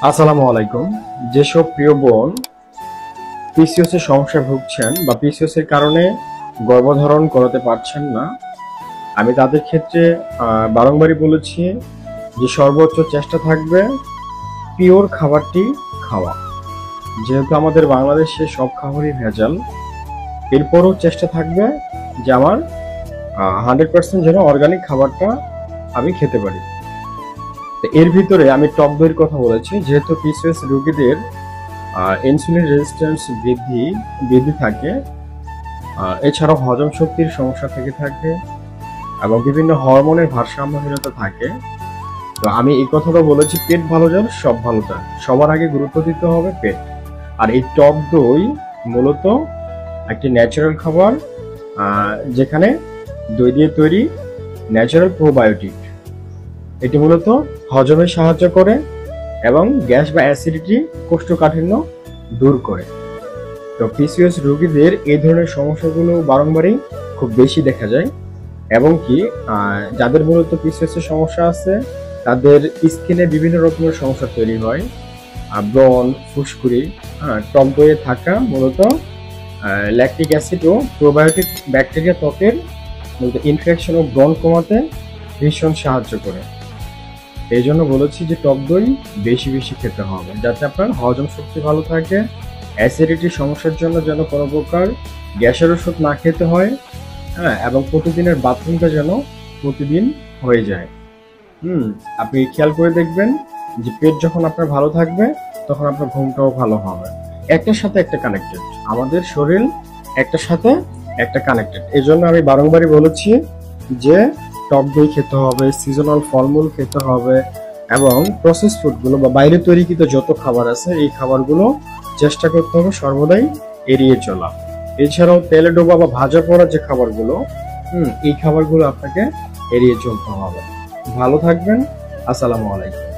আসসালামু আলাইকুম। যেসব প্রিয় বোন পিসিওএস এর সমস্যায় ভুগছেন বা পিসিওএস এর কারণে গর্ভধারণ করাতে পারছেন না, আমি তাদের ক্ষেত্রে বারংবারই বলেছি যে সর্বোচ্চ চেষ্টা থাকবে পিওর খাবারটি খাওয়া। যেহেতু আমাদের বাংলাদেশে সব খাবারই ভেজাল, এরপরও চেষ্টা থাকবে যে আমার 100% যেন অর্গানিক খাবারটা আমি খেতে পারি। তো এর ভিতরে আমি টক দইয়ের কথা বলেছি, যেহেতু পিসিওএস রোগীদের ইনসুলিন রেজিস্ট্যান্স বৃদ্ধি থাকে, এছাড়াও হজম শক্তির সমস্যা থেকে থাকে এবং বিভিন্ন হরমোনের ভারসাম্যহীনতা থাকে। তো আমি এই কথাটা বলেছি, পেট ভালো যার সব ভালো যার, সবার আগে গুরুত্ব দিতে হবে পেট। আর এই টক দই মূলত একটি ন্যাচারাল খাবার, যেখানে দই দিয়ে তৈরি ন্যাচারাল প্রোবায়োটিক। এটি মূলত হজমে সাহায্য করে এবং গ্যাস বা অ্যাসিডিটি, কোষ্ঠকাঠিন্য দূর করে। তো পিসিওএস রোগীদের এই ধরনের সমস্যাগুলো বারংবারই খুব বেশি দেখা যায়, এবং কি যাদের মূলত পিসিওএস এর সমস্যা আছে তাদের স্কিনে বিভিন্ন রকমের সমস্যা তৈরি হয়, ব্রণ, ফুসকুড়ি। টক দইয়ে থাকা মূলত ল্যাকটিক অ্যাসিড ও প্রোবায়োটিক ব্যাকটেরিয়া ত্বকের মূলত ইনফেকশন ও ব্রণ কমাতে ভীষণ সাহায্য করে। এই জন্য বলেছি যে টক দই বেশি বেশি খেতে হবে, যাতে আপনার হজম শক্তি ভালো থাকে, অ্যাসিডিটির সমস্যার জন্য যেন কোনো প্রকার গ্যাসের ওষুধ না খেতে হয়, এবং প্রতিদিনের বাথরুমটা যেন প্রতিদিন হয়ে যায়। আপনি খেয়াল করে দেখবেন যে পেট যখন আপনার ভালো থাকবে তখন আপনার ঘুমটাও ভালো হবে। একটার সাথে একটা কানেক্টেড, আমাদের শরীর একটার সাথে একটা কানেক্টেড। এই জন্য আমি বারংবারই বলেছি যে টক দই খেতে হবে, সিজনাল ফলমূল খেতে হবে, এবং প্রসেস ফুডগুলো বা বাইরে তৈরিকৃত যত খাবার আছে এই খাবারগুলো চেষ্টা করতে হবে সর্বদাই এড়িয়ে চলা। এছাড়াও তেলে ডোবা বা ভাজা পোড়া যে খাবারগুলো, এই খাবারগুলো আপনাকে এড়িয়ে চলতে হবে। ভালো থাকবেন। আসসালামু আলাইকুম।